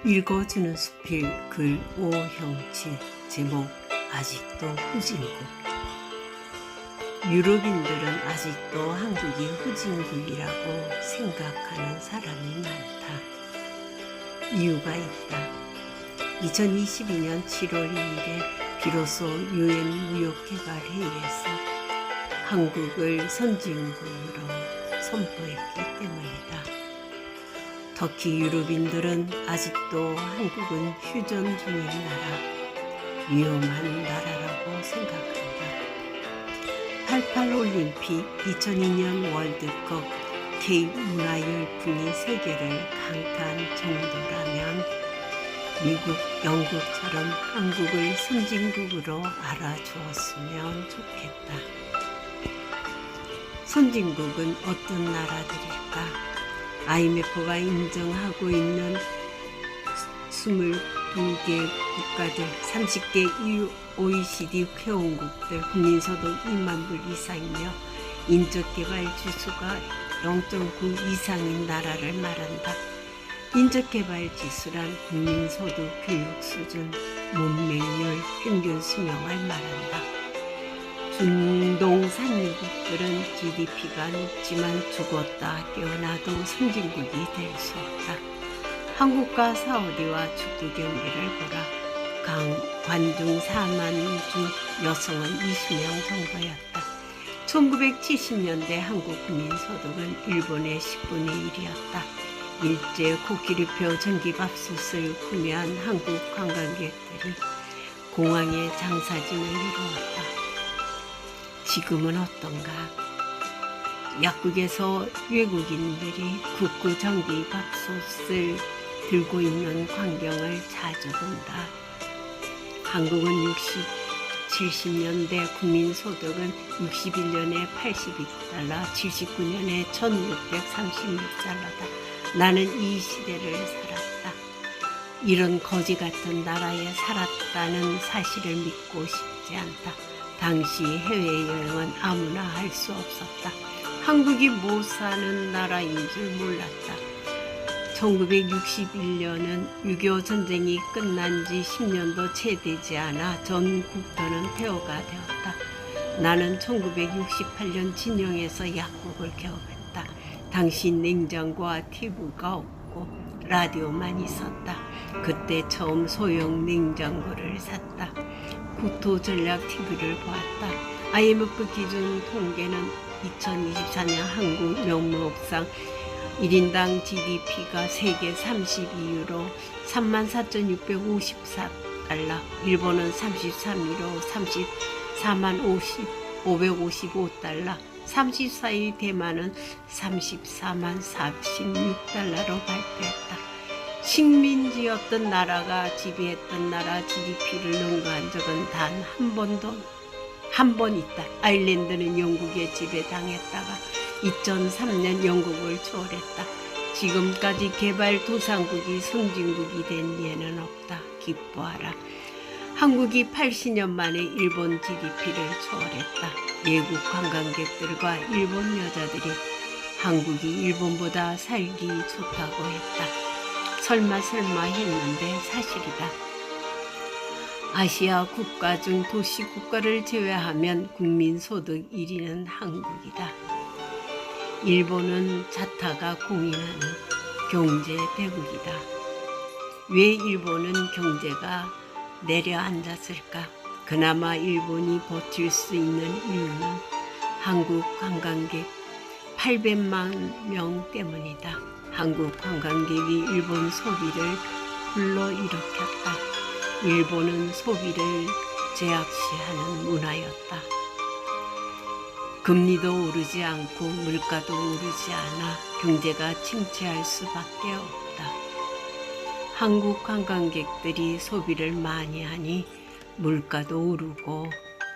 읽어주는 수필 글 오형치. 제목 아직도 후진국. 유럽인들은 아직도 한국이 후진국이라고 생각하는 사람이 많다. 이유가 있다. 2022년 7월 2일에 비로소 유엔 무역개발회의에서 한국을 선진국으로 선포했기 때문이다. 터키 유럽인들은 아직도 한국은 휴전 중인 나라, 위험한 나라라고 생각한다. 88 올림픽, 2002년 월드컵, K 문화 열풍이 세계를 강타한 정도라면 미국, 영국처럼 한국을 선진국으로 알아주었으면 좋겠다. 선진국은 어떤 나라들일까? IMF가 인정하고 있는 22개 국가들, 30개 OECD 회원국들, 국민소득 2만 불 이상이며 인적개발 지수가 0.9 이상인 나라를 말한다. 인적개발 지수란 국민소득, 교육수준, 문맹률, 평균 수명을 말한다. 중동 산유국들은 GDP가 높지만 죽었다 깨어나도 선진국이 될 수 없다. 한국과 사우디와 축구 경기를 보라. 관중 4만 중 여성은 20명 정도였다. 1970년대 한국 국민소득은 일본의 10분의 1이었다. 일제 코끼리표 전기밥솥을 구매한 한국 관광객들이 공항에 장사짐을 이루었다. 지금은 어떤가? 약국에서 외국인들이 국구 전기밥솥을 들고 있는 광경을 자주 본다. 한국은 70년대 국민소득은 61년에 82달러, 79년에 1636달러다. 나는 이 시대를 살았다. 이런 거지 같은 나라에 살았다는 사실을 믿고 싶지 않다. 당시 해외여행은 아무나 할 수 없었다. 한국이 못 사는 나라인 줄 몰랐다. 1961년은 6.25 전쟁이 끝난 지 10년도 채 되지 않아 전 국토는 폐허가 되었다. 나는 1968년 진영에서 약국을 개업했다. 당시 냉장고와 TV가 없고 라디오만 있었다. 그때 처음 소형 냉장고를 샀다. 국토 전략 TV를 보았다. IMF 기준 통계는 2024년 한국 명목상 1인당 GDP가 세계 32유로 34,654달러, 일본은 33유로 34만 555달러, 34위 대만은 34만 46달러로 발표했다. 식민지였던 나라가 지배했던 나라 GDP를 능가한 적은 단 한 번 있다. 아일랜드는 영국에 지배당했다가 2003년 영국을 초월했다. 지금까지 개발도상국이 선진국이 된 예는 없다. 기뻐하라. 한국이 80년 만에 일본 GDP를 초월했다. 외국 관광객들과 일본 여자들이 한국이 일본보다 살기 좋다고 했다. 설마 했는데 사실이다. 아시아 국가 중 도시 국가를 제외하면 국민소득 1위는 한국이다. 일본은 자타가 공인하는 경제 대국이다. 왜 일본은 경제가 내려앉았을까? 그나마 일본이 버틸 수 있는 이유는 한국 관광객 800만 명 때문이다. 한국 관광객이 일본 소비를 불러일으켰다. 일본은 소비를 제약시하는 문화였다. 금리도 오르지 않고 물가도 오르지 않아 경제가 침체할 수밖에 없다. 한국 관광객들이 소비를 많이 하니 물가도 오르고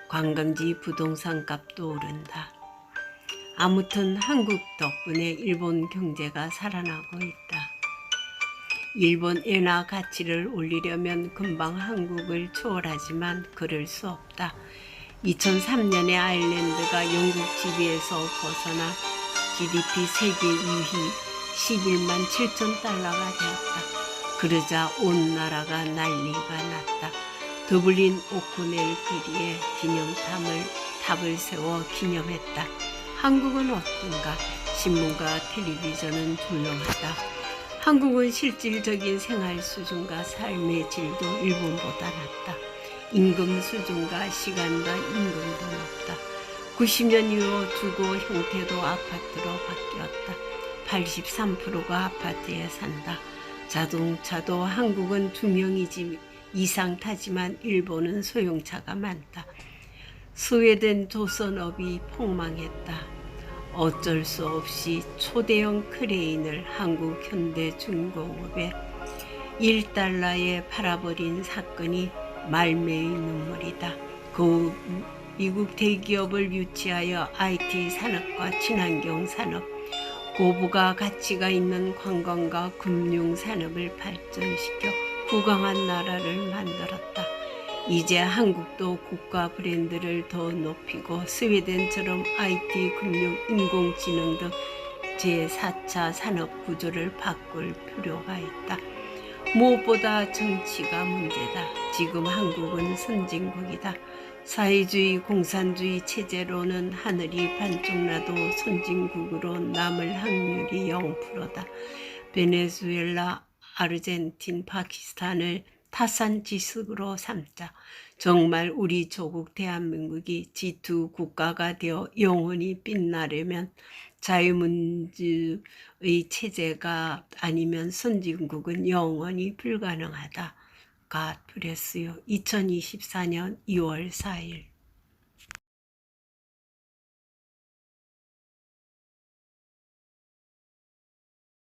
관광지 부동산 값도 오른다. 아무튼 한국 덕분에 일본 경제가 살아나고 있다. 일본 엔화 가치를 올리려면 금방 한국을 초월하지만 그럴 수 없다. 2003년에 아일랜드가 영국 지배에서 벗어나 GDP 세계 2위 11만 7천 달러가 되었다. 그러자 온 나라가 난리가 났다. 더블린 오코넬 거리에 탑을 세워 기념했다. 한국은 어떤가? 신문과 텔레비전은 조용하다. 한국은 실질적인 생활 수준과 삶의 질도 일본보다 낮다. 임금 수준과 시간과 임금도 높다. 90년 이후 주거 형태도 아파트로 바뀌었다. 83%가 아파트에 산다. 자동차도 한국은 2명 이상 타지만 일본은 소형차가 많다. 스웨덴 조선업이 폭망했다. 어쩔 수 없이 초대형 크레인을 한국 현대중공업에 1달러에 팔아버린 사건이 말매의 눈물이다. 그 미국 대기업을 유치하여 IT 산업과 친환경 산업, 고부가 가치가 있는 관광과 금융 산업을 발전시켜 부강한 나라를 만들었다. 이제 한국도 국가 브랜드를 더 높이고 스웨덴처럼 IT, 금융, 인공지능 등 제4차 산업 구조를 바꿀 필요가 있다. 무엇보다 정치가 문제다. 지금 한국은 선진국이다. 사회주의, 공산주의 체제로는 하늘이 반쪽 나도 선진국으로 남을 확률이 0%다. 베네수엘라, 아르헨틴, 파키스탄을 타산지석으로 삼자. 정말 우리 조국 대한민국이 G2 국가가 되어 영원히 빛나려면 자유민주의 체제가 아니면 선진국은 영원히 불가능하다. God bless you. 2024년 2월 4일